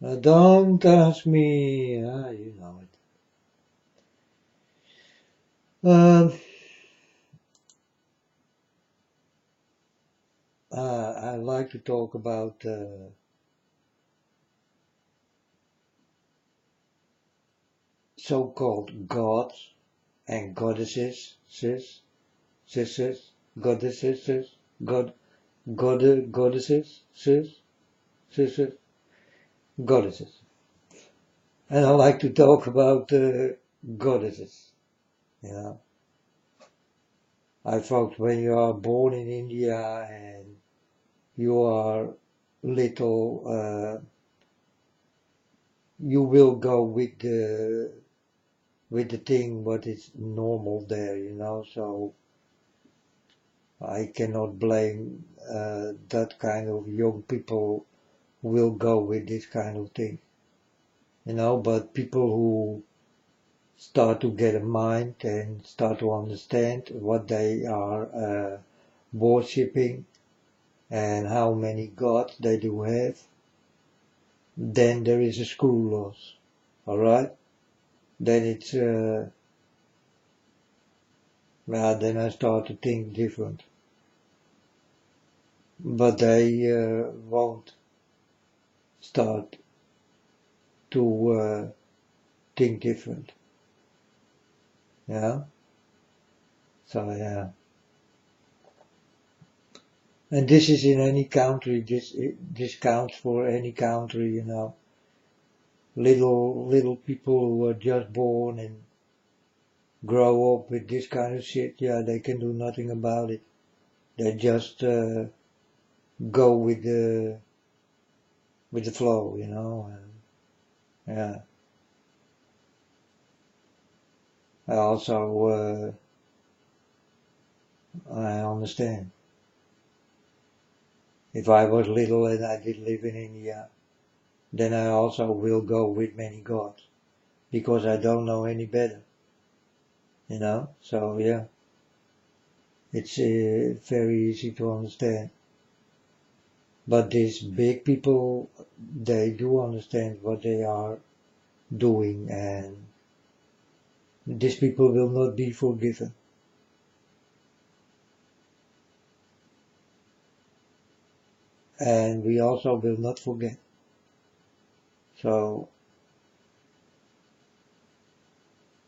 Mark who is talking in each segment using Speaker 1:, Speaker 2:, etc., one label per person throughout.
Speaker 1: Don't ask me, you know it. I like to talk about so-called gods and goddesses, sisters, goddesses, god, goddesses, sisters, goddesses. And I like to talk about goddesses, you know. I thought when you are born in India and you are little, you will go with the thing what is normal there, you know. So I cannot blame that kind of young people will go with this kind of thing, you know. But people who start to get a mind and start to understand what they are worshipping and how many gods they do have, then there is a screw loss, all right? Then it's well, then I start to think different. But they won't start to think different. Yeah. So yeah. And this is in any country. This counts for any country. You know, little people who are just born and grow up with this kind of shit. Yeah, they can do nothing about it. They just go with the flow. You know. And, yeah. I also I understand. If I was little and I did live in India, then I also will go with many gods because I don't know any better, you know. So yeah, it's very easy to understand. But these big people, they do understand what they are doing, and these people will not be forgiven. And we also will not forget. So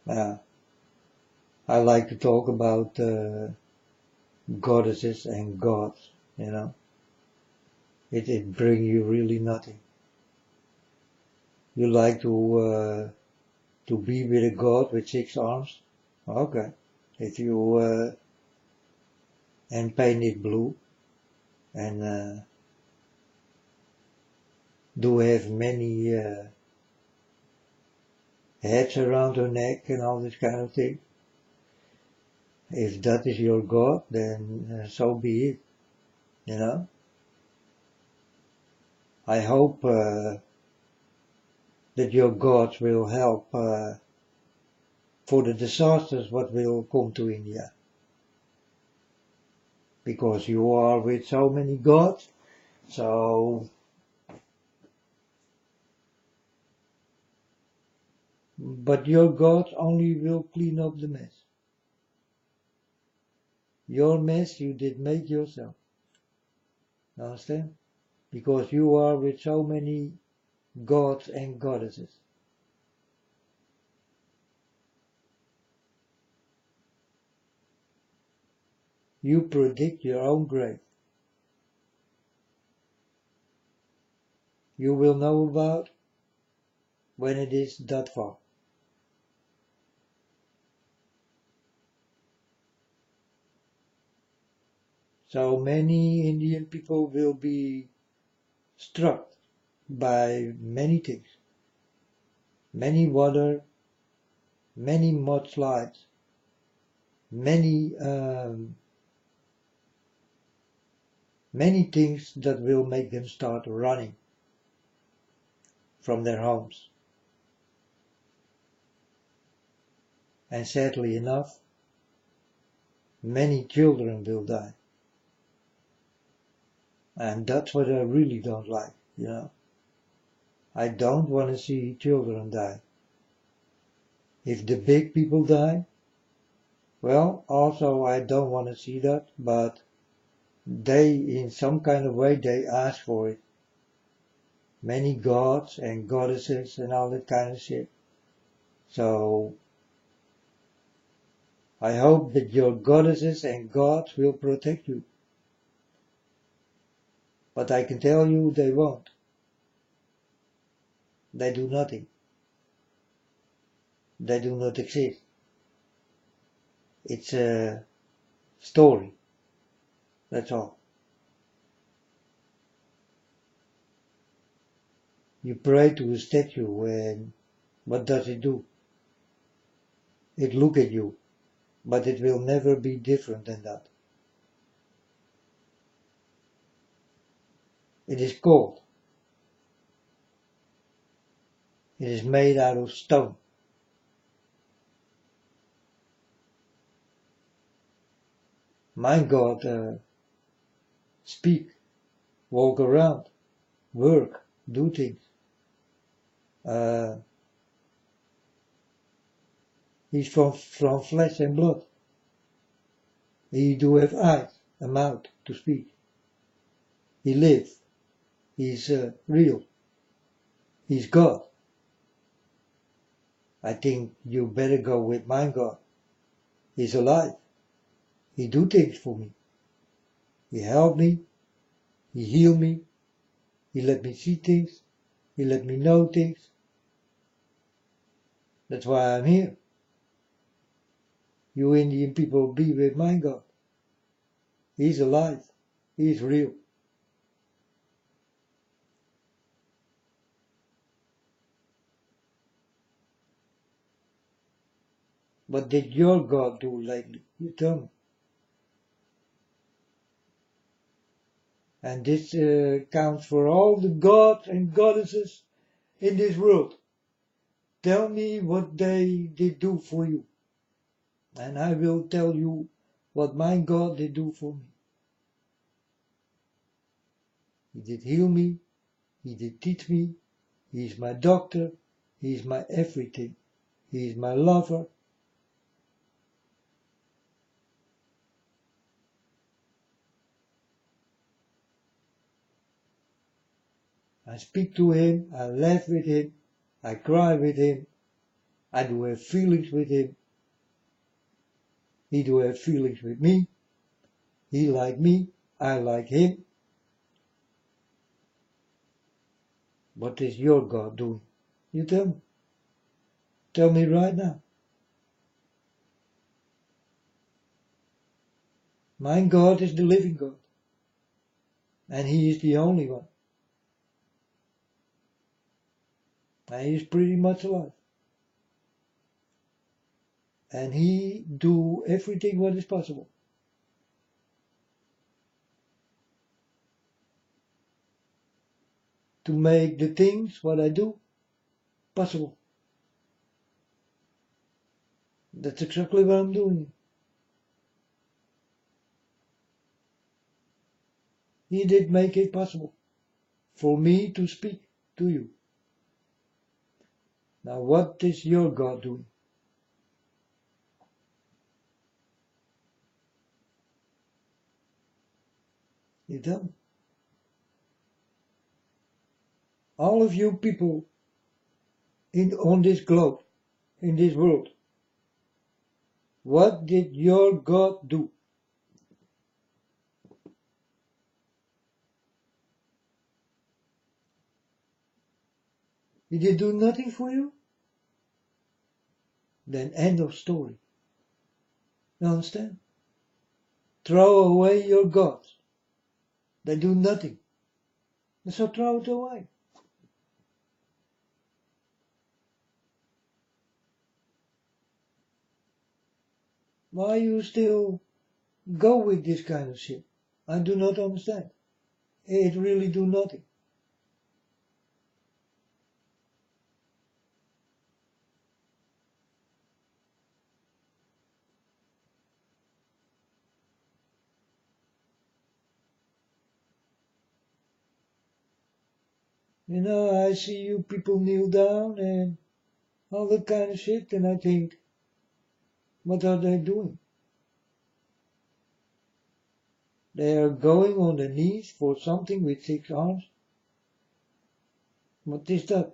Speaker 1: uh, I like to talk about goddesses and gods, you know. It bring you really nothing. You like to be with a god with 6 arms? Okay. If you and paint it blue and do have many heads around her neck and all this kind of thing. If that is your god, then so be it. You know. I hope that your gods will help for the disasters what will come to India, because you are with so many gods. So, but your gods only will clean up the mess. Your mess you did make yourself. Understand? Because you are with so many gods and goddesses. You predict your own grave. You will know about when it is that far. So many Indian people will be struck by many things. Many water, many mudslides, many many things that will make them start running from their homes. And sadly enough, many children will die. And that's what I really don't like, you know. I don't want to see children die. If the big people die, well, also I don't want to see that, but they, in some kind of way, they ask for it. Many gods and goddesses and all that kind of shit. So, I hope that your goddesses and gods will protect you. But I can tell you they won't. They do nothing. They do not exist. It's a story. That's all. You pray to a statue and what does it do? It look at you, but it will never be different than that. It is cold. It is made out of stone. My God, speak, walk around, work, do things. He's from flesh and blood. He do have eyes, a mouth to speak. He lives. He's real. He's God. I think you better go with my God. He's alive. He do things for me. He help me. He heal me. He let me see things. He let me know things. That's why I'm here. You Indian people be with my God. He's alive. He's real. What did your God do lately? You tell me. And this counts for all the gods and goddesses in this world. Tell me what they did do for you. And I will tell you what my God did do for me. He did heal me. He did teach me. He is my doctor. He is my everything. He is my lover. I speak to him. I laugh with him. I cry with him. I do have feelings with him. He do have feelings with me. He like me. I like him. What is your God doing? You tell me. Tell me right now. My God is the living God. And he is the only one. And he is pretty much alive. And he do everything what is possible. To make the things what I do possible. That's exactly what I'm doing. He did make it possible for me to speak to you. Now what is your God doing? You tell me. All of you people on this globe, in this world, what did your God do? He did do nothing for you? Then end of story. You understand? Throw away your gods. They do nothing. So throw it away. Why you still go with this kind of shit? I do not understand. It really do nothing. I see you people kneel down and all that kind of shit, and I think, what are they doing? They are going on their knees for something with 6 arms. What is that?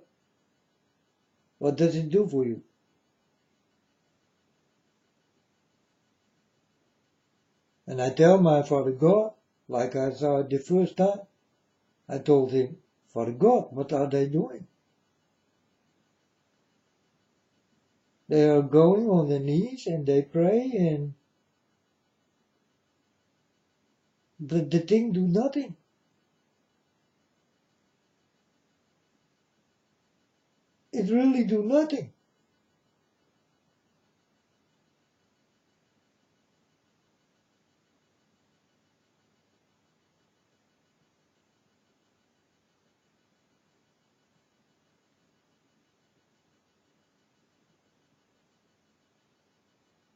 Speaker 1: What does it do for you? And I tell my Father God, like I saw it the first time, I told him, Father God, what are they doing? They are going on their knees and they pray and the thing do nothing. It really do nothing.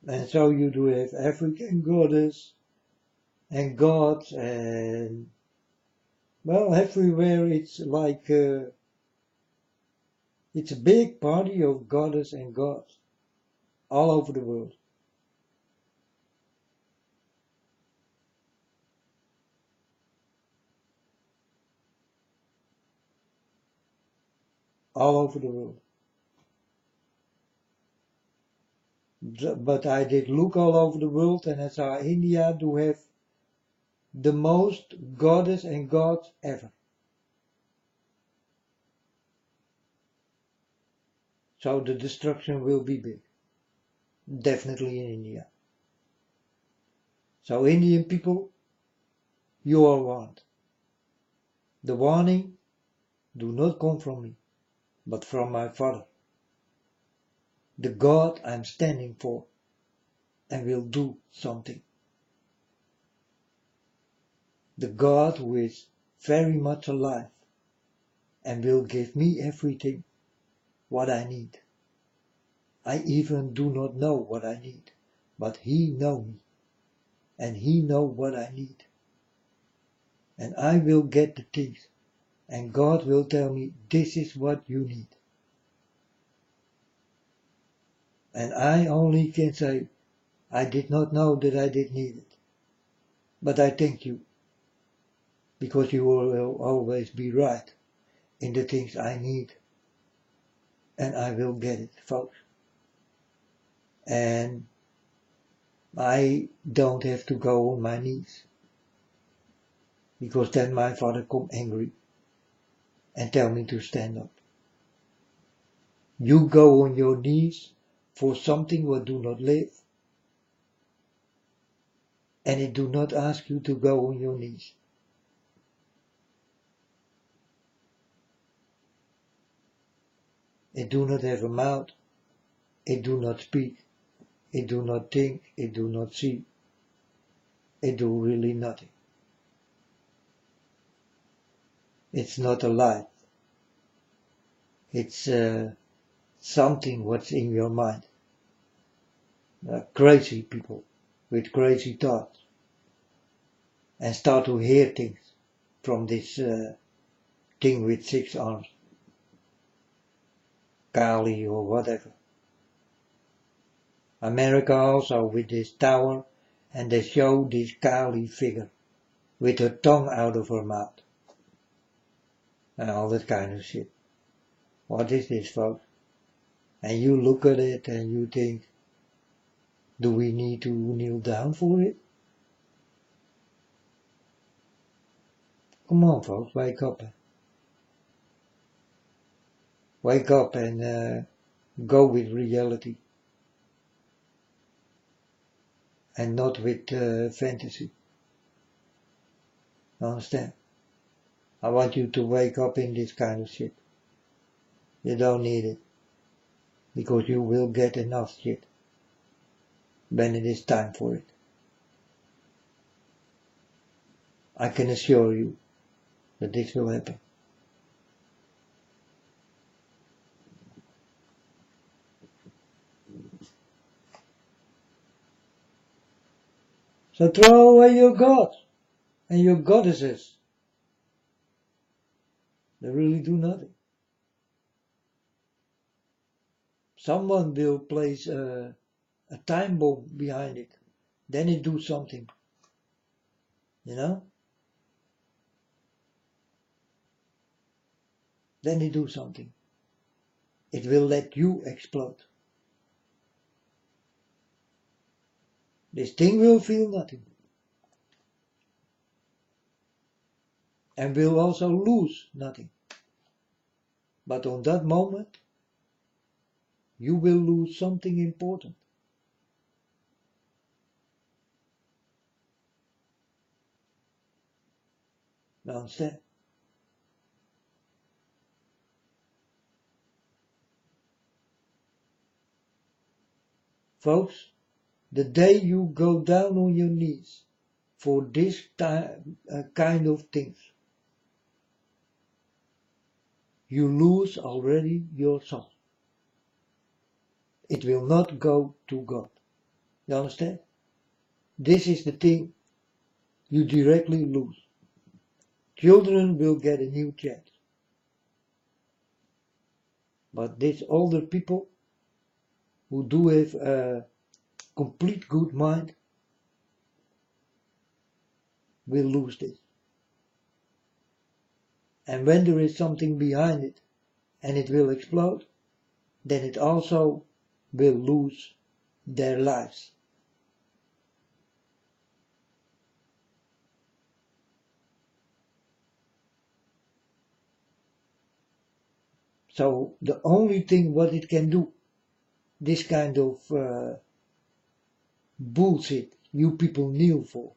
Speaker 1: And so you do have African goddess and gods and, well, everywhere it's like, it's a big party of goddess and gods all over the world. All over the world. But I did look all over the world and I saw India do have the most goddess and gods ever. So the destruction will be big. Definitely in India. So Indian people, you are warned. The warning do not come from me, but from my Father. The God I'm standing for and will do something. The God who is very much alive and will give me everything what I need. I even do not know what I need, but He knows me and He knows what I need. And I will get the things and God will tell me this is what you need. And I only can say, I did not know that I did need it. But I thank you, because you will always be right in the things I need. And I will get it, folks. And I don't have to go on my knees. Because then my Father come angry and tell me to stand up. You go on your knees for something what do not live. And it do not ask you to go on your knees. It do not have a mouth. It do not speak. It do not think. It do not see. It do really nothing. It's not a light. It's something what's in your mind. Crazy people with crazy thoughts and start to hear things from this thing with 6 arms. Kali or whatever. America also with this tower, and they show this Kali figure with her tongue out of her mouth. And all that kind of shit. What is this, folks? And you look at it and you think, do we need to kneel down for it? Come on, folks, wake up. Wake up and go with reality. And not with fantasy. Understand? I want you to wake up in this kind of shit. You don't need it. Because you will get enough shit when it is time for it. I can assure you that this will happen. So throw away your gods and your goddesses. They really do nothing. Someone will place a time bomb behind it. Then it do something. You know? Then it do something. It will let you explode. This thing will feel nothing. And will also lose nothing. But on that moment, you will lose something important. You understand? Folks, the day you go down on your knees for this kind of things, you lose already your soul. It will not go to God. You understand? This is the thing you directly lose. Children will get a new chance. But these older people who do have a complete good mind will lose this. And when there is something behind it and it will explode, then it also will lose their lives. So the only thing what it can do, this kind of bullshit you people kneel for,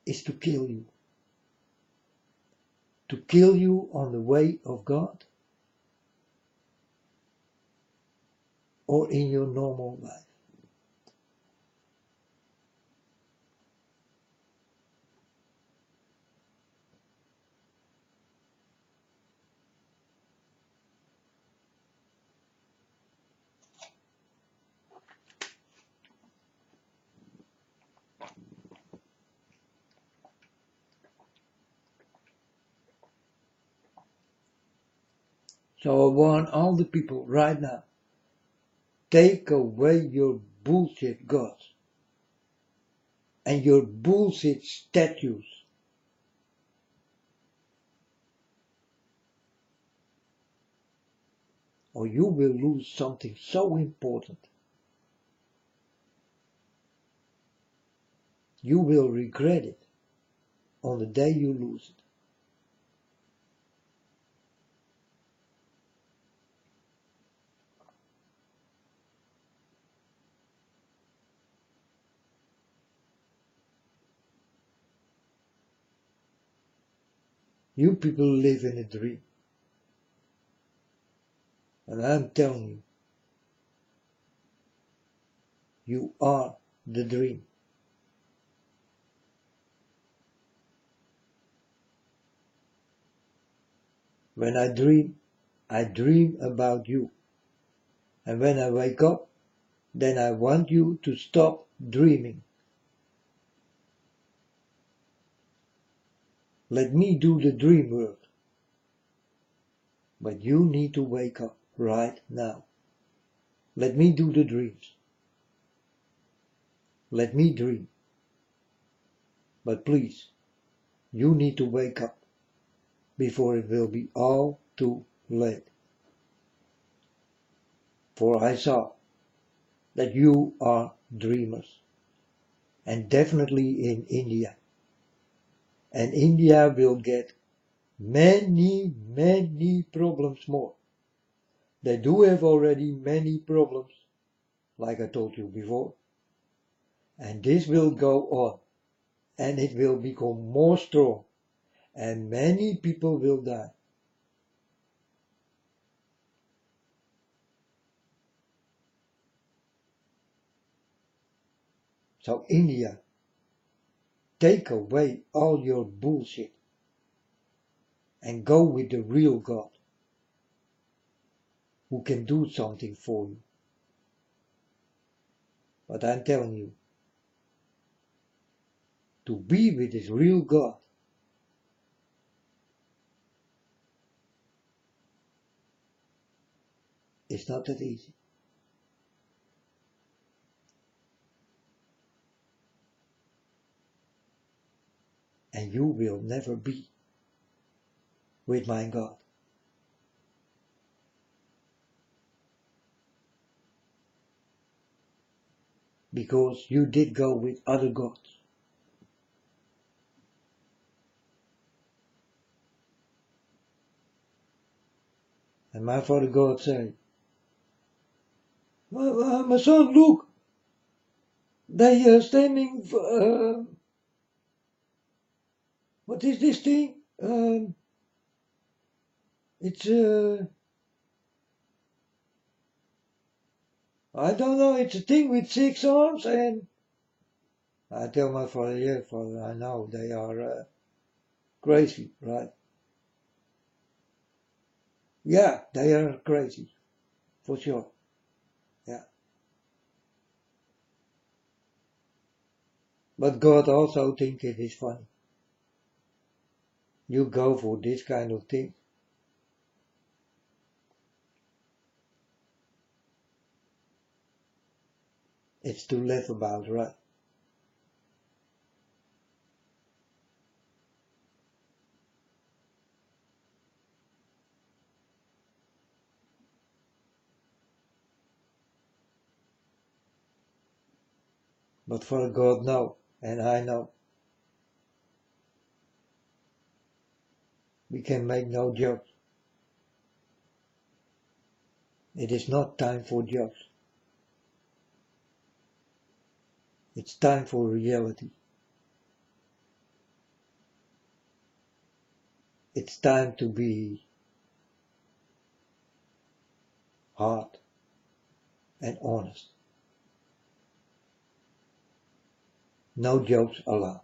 Speaker 1: is to kill you. To kill you on the way of God or in your normal life. So I warn all the people right now, take away your bullshit gods and your bullshit statues. Or you will lose something so important. You will regret it on the day you lose it. You people live in a dream. And I'm telling you, you are the dream. When I dream about you. And when I wake up, then I want you to stop dreaming. Let me do the dream work. But you need to wake up right now. Let me do the dreams. Let me dream. But please, you need to wake up before it will be all too late. For I saw that you are dreamers. And definitely in India. And India will get many problems more. They do have already many problems, like I told you before. And this will go on. And it will become more strong. And many people will die. So India, take away all your bullshit and go with the real God who can do something for you. But I'm telling you, to be with his real God. It's not that easy. And you will never be with my God. Because you did go with other gods. And my Father God said, my son, look, they are standing for, what is this thing? It's, I don't know, it's a thing with 6 arms, and I tell my father, yeah, Father, I know, they are crazy, right? Yeah, they are crazy, for sure, yeah. But God also thinks it is funny. You go for this kind of thing. It's to laugh about, right? But for God, no, and I know. We can make no jokes. It is not time for jokes. It's time for reality. It's time to be hard and honest. No jokes allowed.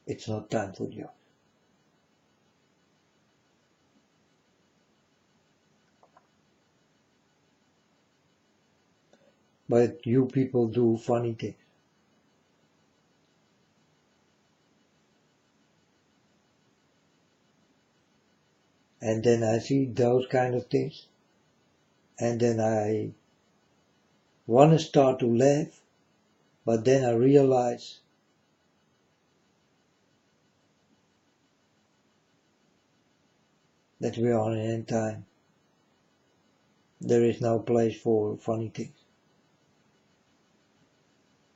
Speaker 1: It's not time for jokes. But you people do funny things. And then I see those kind of things. And then I want to start to laugh. But then I realize that we are in end time. There is no place for funny things.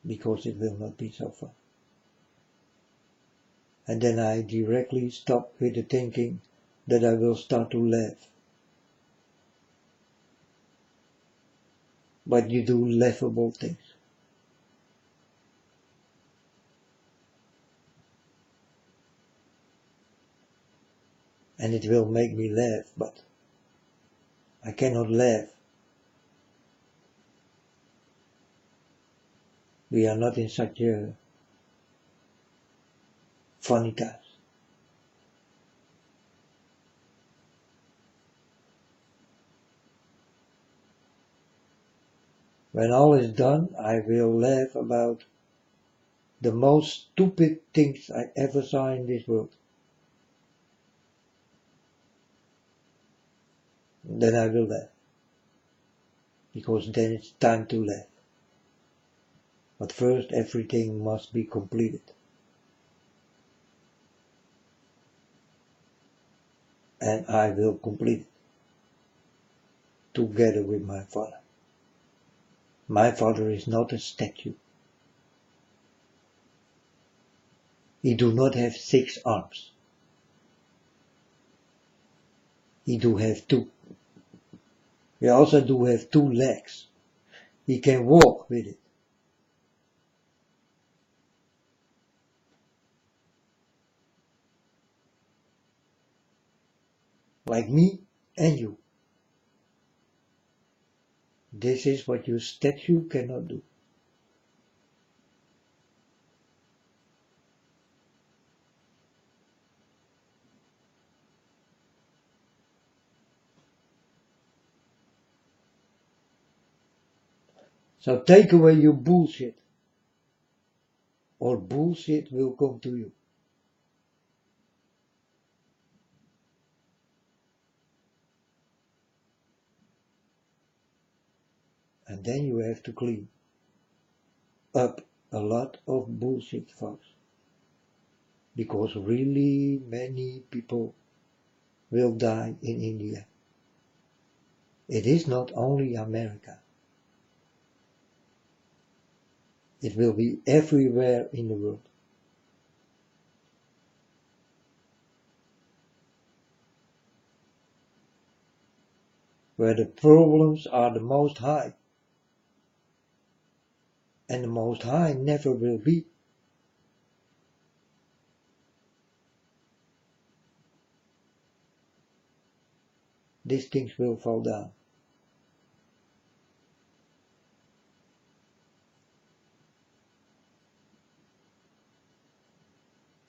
Speaker 1: Because it will not be so fun. And then I directly stop with the thinking that I will start to laugh. But you do laughable things. And it will make me laugh, but I cannot laugh. We are not in such a funny times. When all is done, I will laugh about the most stupid things I ever saw in this world. Then I will laugh. Because then it's time to laugh. But first everything must be completed. And I will complete it. Together with my Father. My Father is not a statue. He do not have 6 arms. He do have 2. He also do have 2 legs. He can walk with it. Like me and you. This is what your statue cannot do. So take away your bullshit, or bullshit will come to you. And then you have to clean up a lot of bullshit, folks. Because really many people will die in India. It is not only America. It will be everywhere in the world. Where the problems are the most high. And the most high never will be. These things will fall down.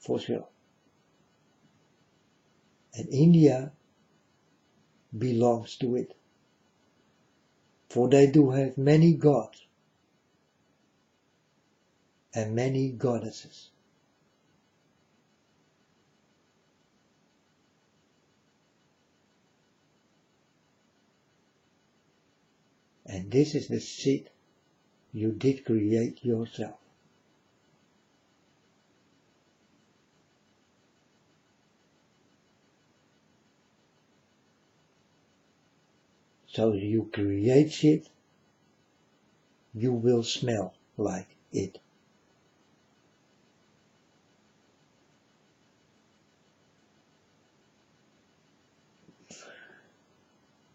Speaker 1: For sure. And India belongs to it. For they do have many gods and many goddesses. And this is the shit you did create yourself. So you create shit, you will smell like it.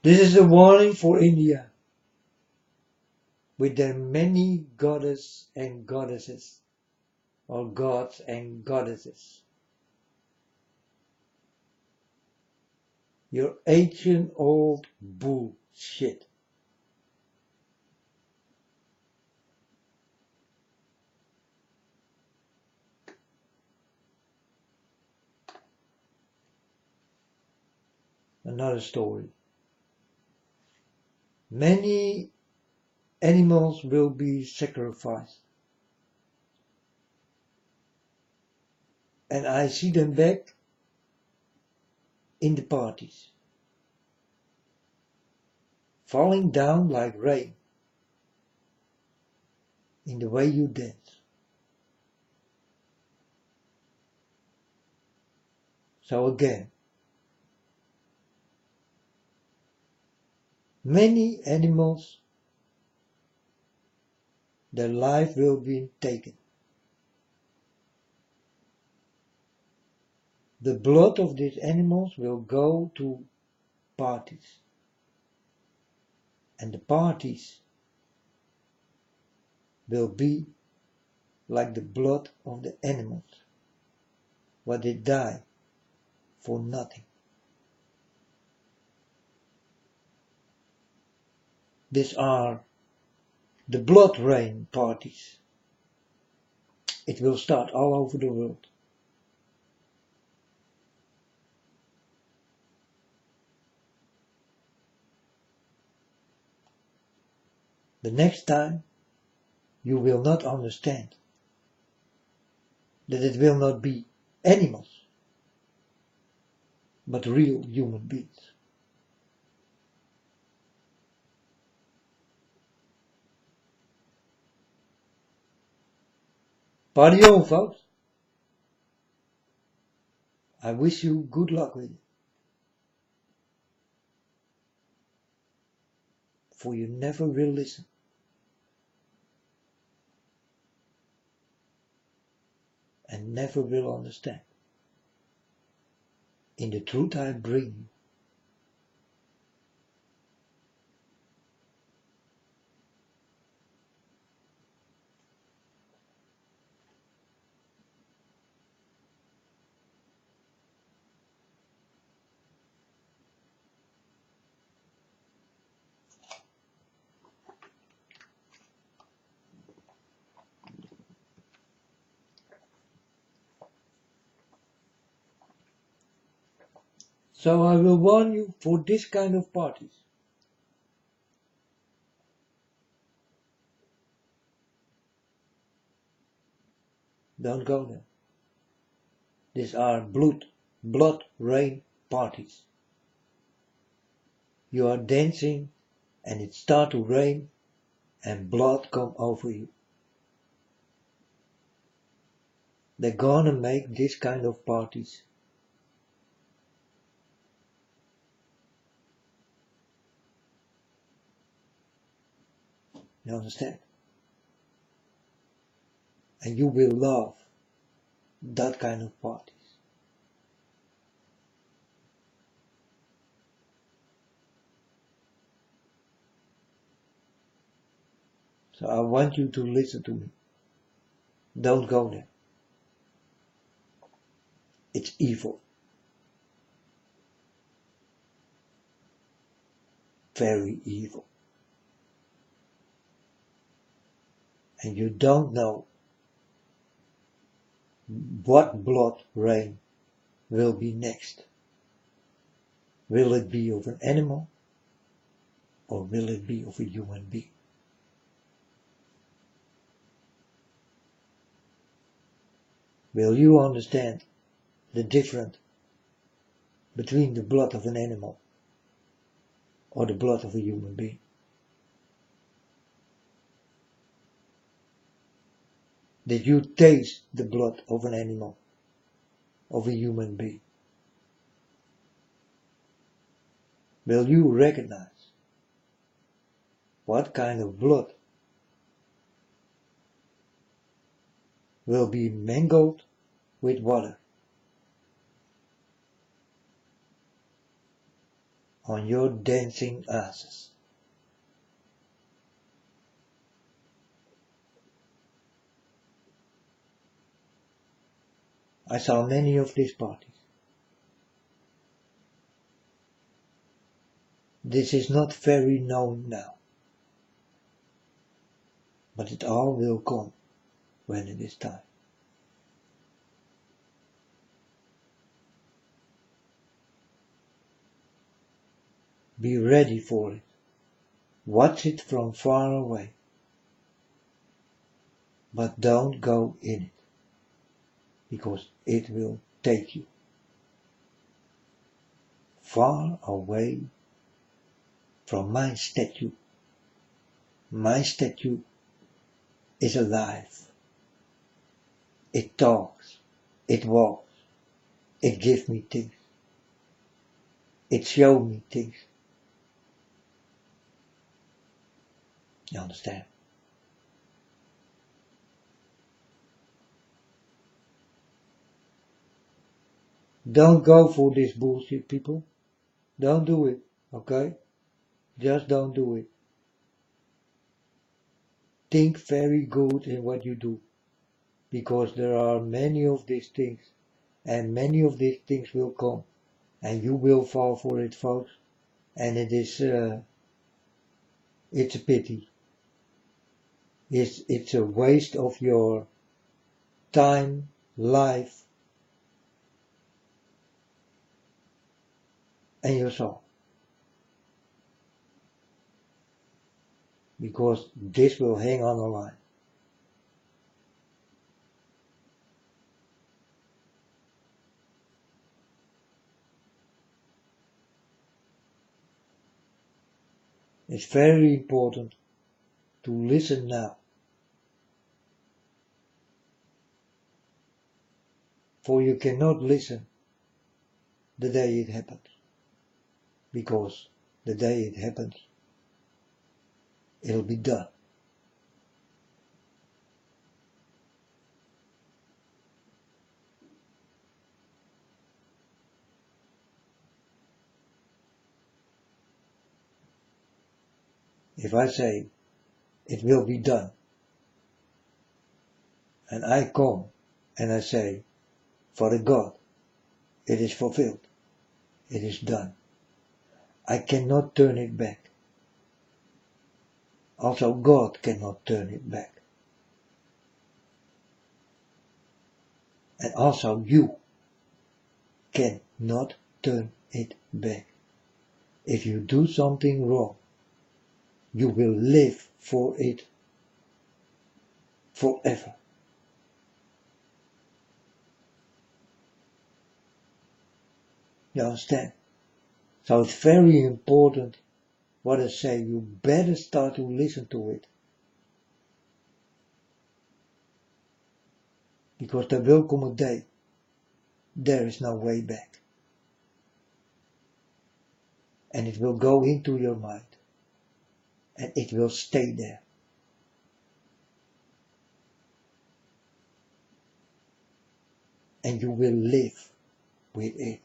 Speaker 1: This is a warning for India, with their many goddess and goddesses, or gods and goddesses. Your ancient old bullshit. Another story. Many animals will be sacrificed. And I see them back in the parties, falling down like rain in the way you dance. So again, many animals, their life will be taken. The blood of these animals will go to parties. And the parties will be like the blood of the animals, where they die for nothing. These are the blood rain parties. It will start all over the world. The next time you will not understand that it will not be animals, but real human beings. Party on, folks. I wish you good luck with it. For you never will listen. And never will understand. In the truth I bring you. So I will warn you for this kind of parties. Don't go there. These are blood rain parties. You are dancing and it start to rain and blood come over you. They're gonna make this kind of parties. You understand? And you will love that kind of parties. So I want you to listen to me. Don't go there. It's evil. Very evil. And you don't know what blood rain will be next. Will it be of an animal or will it be of a human being? Will you understand the difference between the blood of an animal or the blood of a human being? Did you taste the blood of an animal, of a human being? Will you recognize what kind of blood will be mingled with water on your dancing asses? I saw many of these parties. This is not very known now, but it all will come when it is time. Be ready for it. Watch it from far away, but don't go in it, because it will take you far away from my statue. My statue is alive. It talks, it walks, it gives me things, it shows me things. You understand? Don't go for this bullshit, people. Don't do it, okay? Just don't do it. Think very good in what you do, because there are many of these things, and many of these things will come, and you will fall for it, folks. And it is, it's a pity. It's a waste of your time, life, and your soul. Because this will hang on the line. It's very important to listen now. For you cannot listen the day it happens. Because the day it happens, it'll be done. If I say it will be done, and I come and I say, Father God, it is fulfilled, it is done. I cannot turn it back. Also God cannot turn it back. And also you cannot turn it back. If you do something wrong, you will live for it forever. You understand? So it's very important what I say. You better start to listen to it. Because there will come a day. There is no way back. And it will go into your mind. And it will stay there. And you will live with it.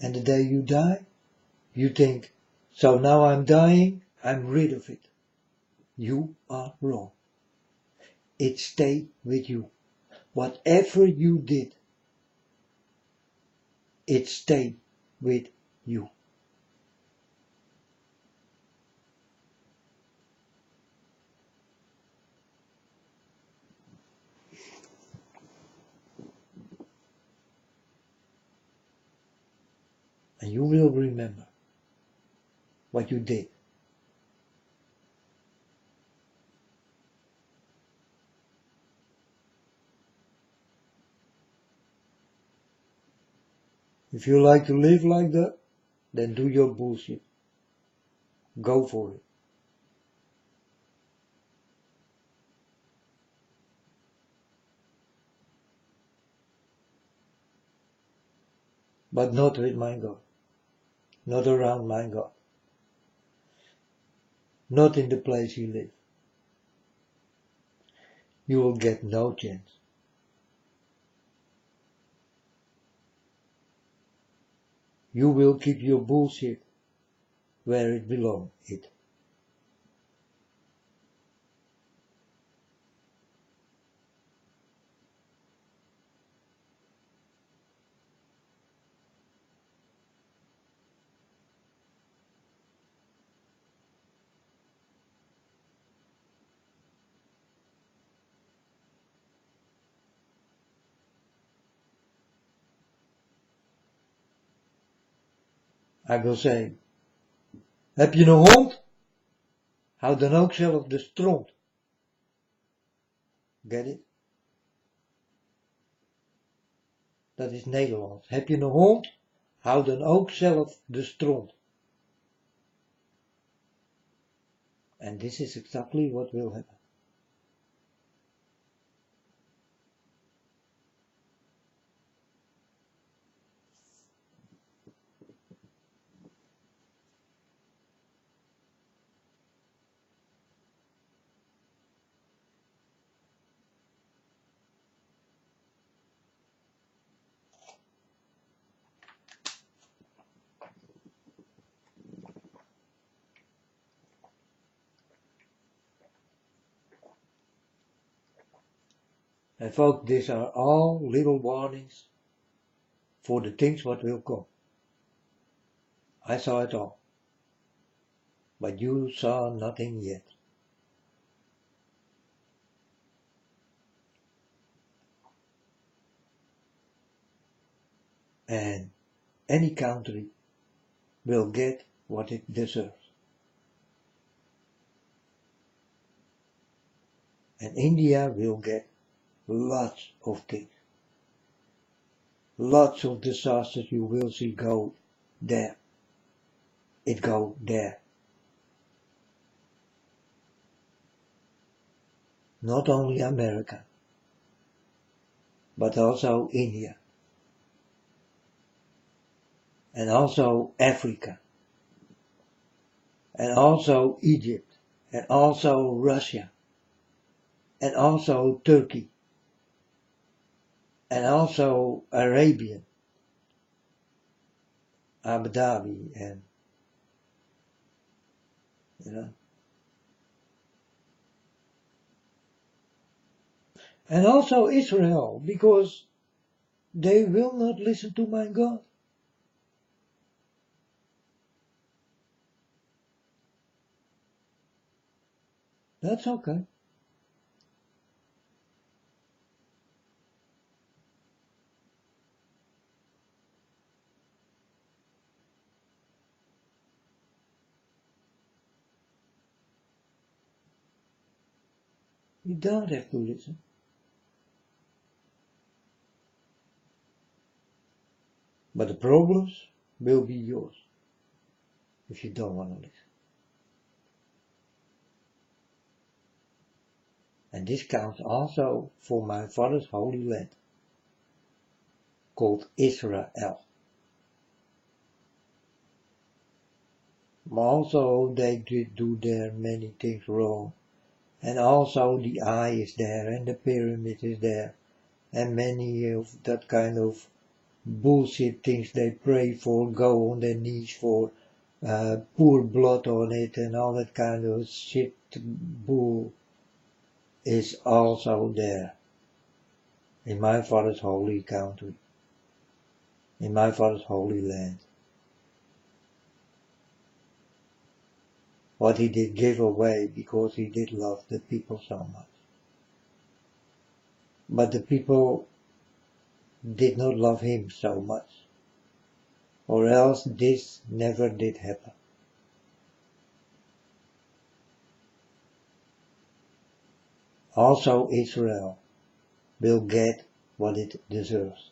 Speaker 1: And the day you die, you think, so now I'm dying, I'm rid of it. You are wrong. It stayed with you. Whatever you did, it stayed with you. And you will remember what you did. If you like to live like that, then do your bullshit. Go for it. But not with my God. Not around my God. Not in the place you live. You will get no chance. You will keep your bullshit where it belongs. I will say, heb je een hond? Houd dan ook zelf de stront. Get it? Dat is Nederlands. Heb je een hond? Houd dan ook zelf de stront. And this is exactly what will happen. And folks, these are all little warnings for the things what will come. I saw it all. But you saw nothing yet. And any country will get what it deserves. And India will get lots of things. Lots of disasters you will see go there. It go there. Not only America, but also India. And also Africa. And also Egypt. And also Russia. And also Turkey. And also Arabian. Abu Dhabi and, you know. And also Israel, because they will not listen to my God. That's okay. You don't have to listen. But the problems will be yours if you don't want to listen. And this counts also for my father's holy land, called Israel. Also they did do there many things wrong. And also the eye is there, and the pyramid is there, and many of that kind of bullshit things they pray for, go on their knees for, pour blood on it, and all that kind of shit bull is also there in my father's holy country, in my father's holy land. What he did give away because he did love the people so much. But the people did not love him so much, or else this never did happen. Also Israel will get what it deserves.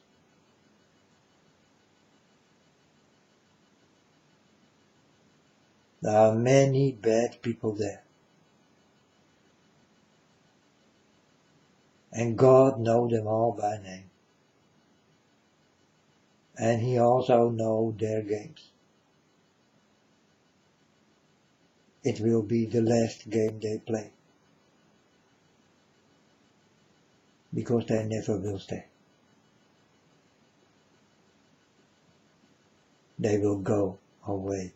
Speaker 1: There are many bad people there. And God knows them all by name. And he also knows their games. It will be the last game they play. Because they never will stay. They will go away.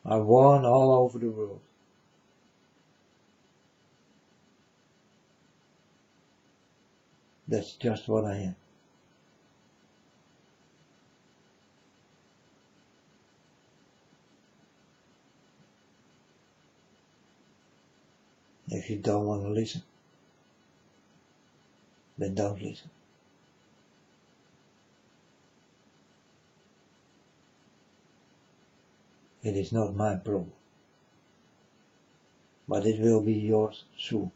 Speaker 1: I won all over the world. That's just what I am. If you don't want to listen, then don't listen. It is not my problem. But it will be yours soon.